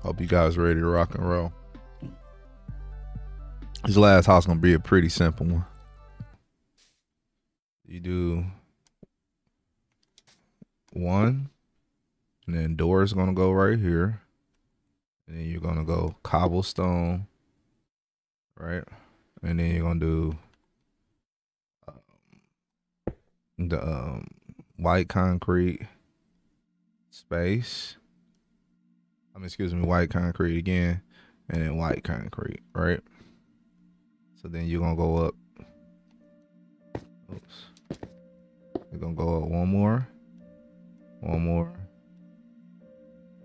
Hope you guys ready to rock and roll. This last house gonna be a pretty simple one. You do one, and then door's gonna go right here, and then you're gonna go cobblestone, right? And then you're gonna do the white concrete space. Excuse me, white concrete again, and then white concrete, right? So then you're gonna go up. Oops. You're gonna go up one more.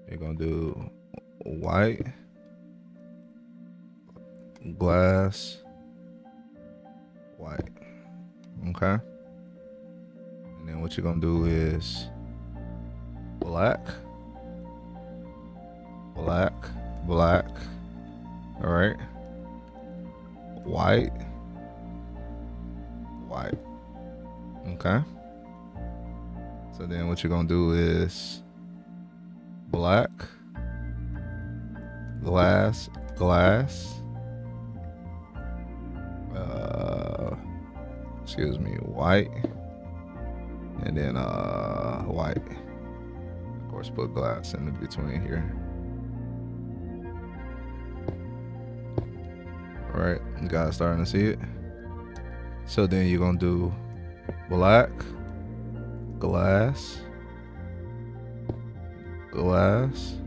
You're gonna do white, glass, white. Okay. And then what you're gonna do is black. All right. White. Okay. So then what you're gonna do is black, glass, excuse me, white, and then white. Of course, put glass in between here. All right, you guys starting to see it? So then you're gonna do black, glass, oops,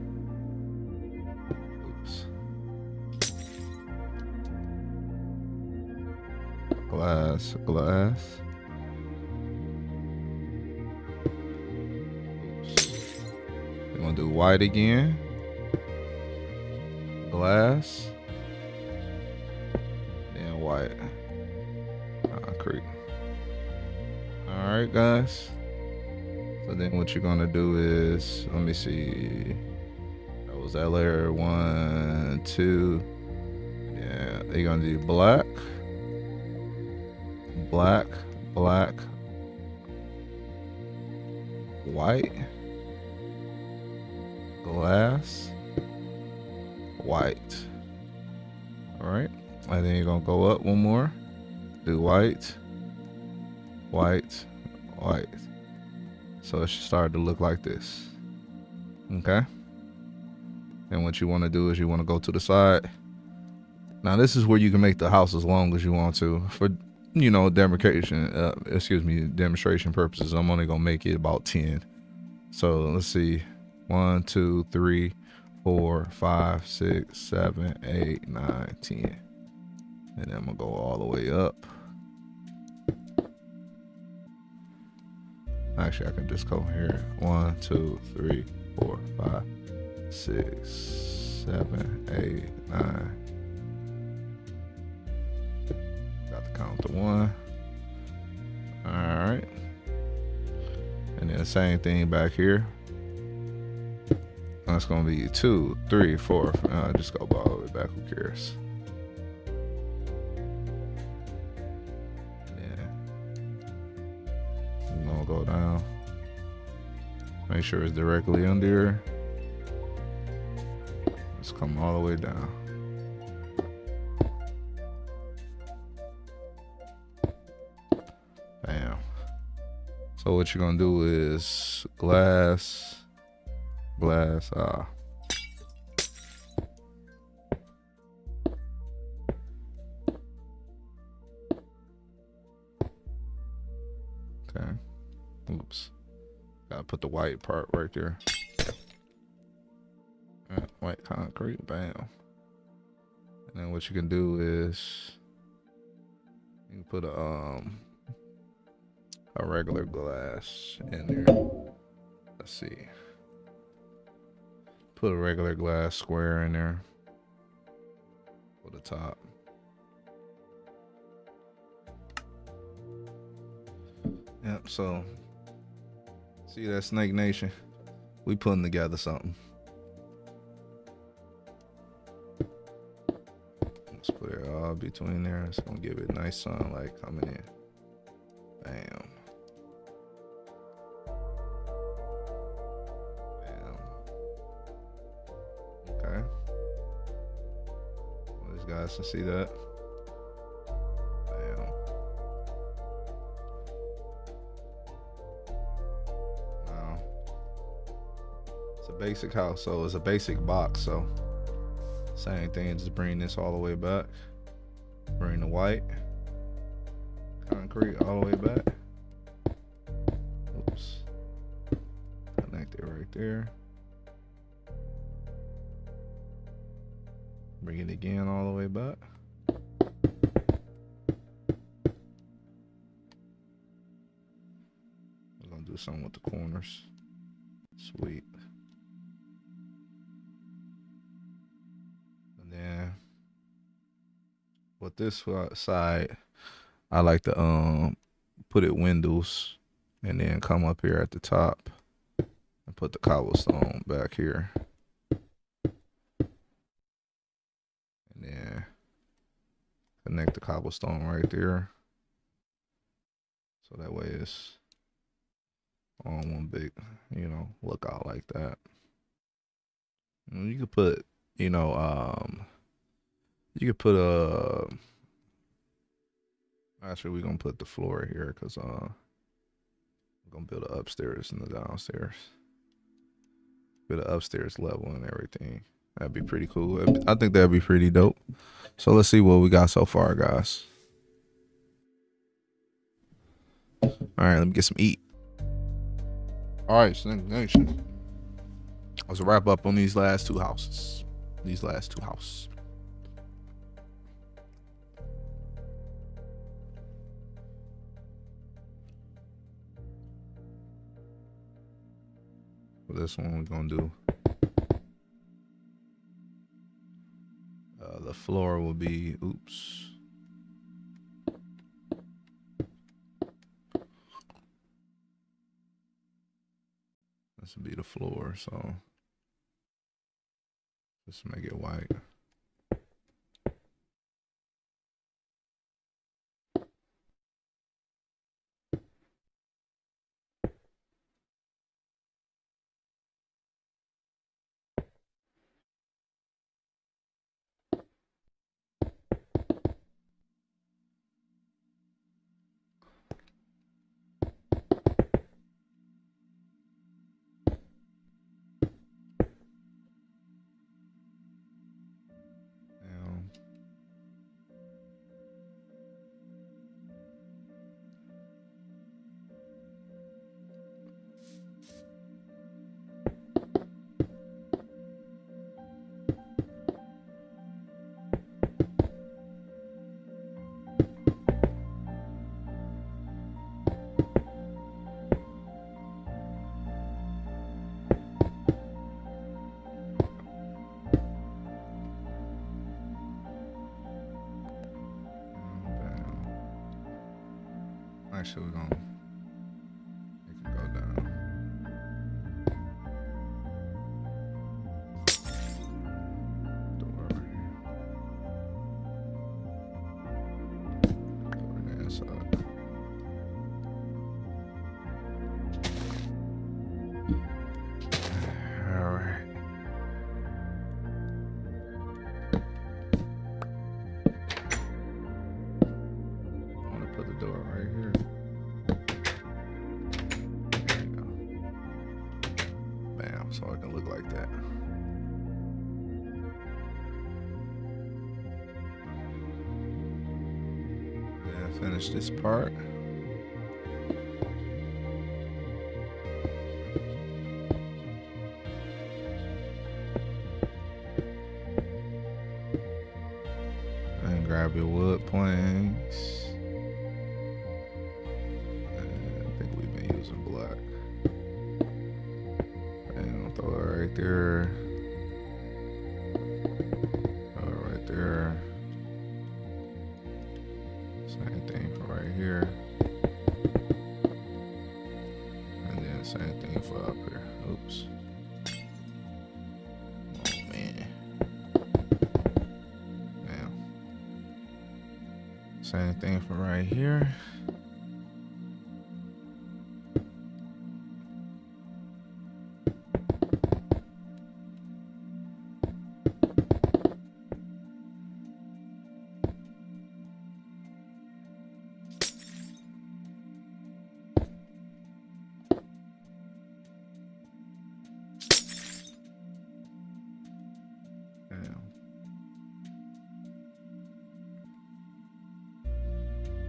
glass, oops. You're gonna do white again, glass, and white concrete. All right, guys. So then what you're gonna do is, let me see, that was that layer 1, 2. Yeah, you're gonna do black, white, glass, white. All right, and then you're gonna go up one more, do white. So it should start to look like this. Okay. And what you want to do is you want to go to the side. Now this is where you can make the house as long as you want to. For demonstration purposes, I'm only gonna make it about 10. So let's see, 1, 2, 3, 4, 5, 6, 7, 8, 9, 10, and then I'm gonna go all the way up. Actually, I can just go here. 1, 2, 3, 4, 5, 6, 7, 8, 9. Got to count to 1. All right. And then the same thing back here. That's gonna be 2, 3, 4. Just go all the way back. Who cares? Go down. Make sure it's directly under. Let's come all the way down. Bam. So what you're gonna do is glass. Okay. Oops. Gotta put the white part right there. White concrete, bam. And then what you can do is you can put a regular glass in there. Let's see. Put a regular glass square in there for the top. Yep, so see that, Snake Nation? We putting together something. Let's put it all between there. It's gonna give it nice sunlight coming in. Bam. Bam. Okay. guys can see that. Bam. Now, it's a basic house, so it's a basic box. So same thing, just bring this all the way back. Bring the white concrete all the way back. Oops. Connect it right there. Bring it again all the way back. We're gonna do something with the corners. Sweet. And then with this side, I like to put it windows and then come up here at the top and put the cobblestone back here. And then connect the cobblestone right there. So that way it's on one big, lookout like that. And you could put, you could put actually we're gonna put the floor here because we're gonna build an upstairs and the downstairs. Build an upstairs level and everything. That'd be pretty cool. I think that'd be pretty dope. So let's see what we got so far, guys. All right, let me get some eat. All right, Snake Nation. Let's wrap up on these last two houses. For this one, we're gonna do the floor will be, oops. This will be the floor, so just make it white. Actually, we're gonna make it go down. Door right here. Door on the inside. All right. I want to put the door right here. So it can look like that. Then finish this part. And grab your wood planks. And I think we've been using black. Throw it right there. Throw it right there. Same thing for right here. And then same thing for up here. Oops. Oh man. Now. Same thing for right here.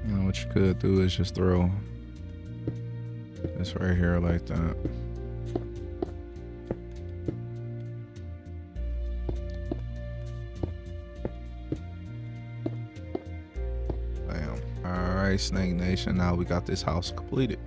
Now what you could do is just throw this right here like that. Bam. All right, Snake Nation. Now we got this house completed.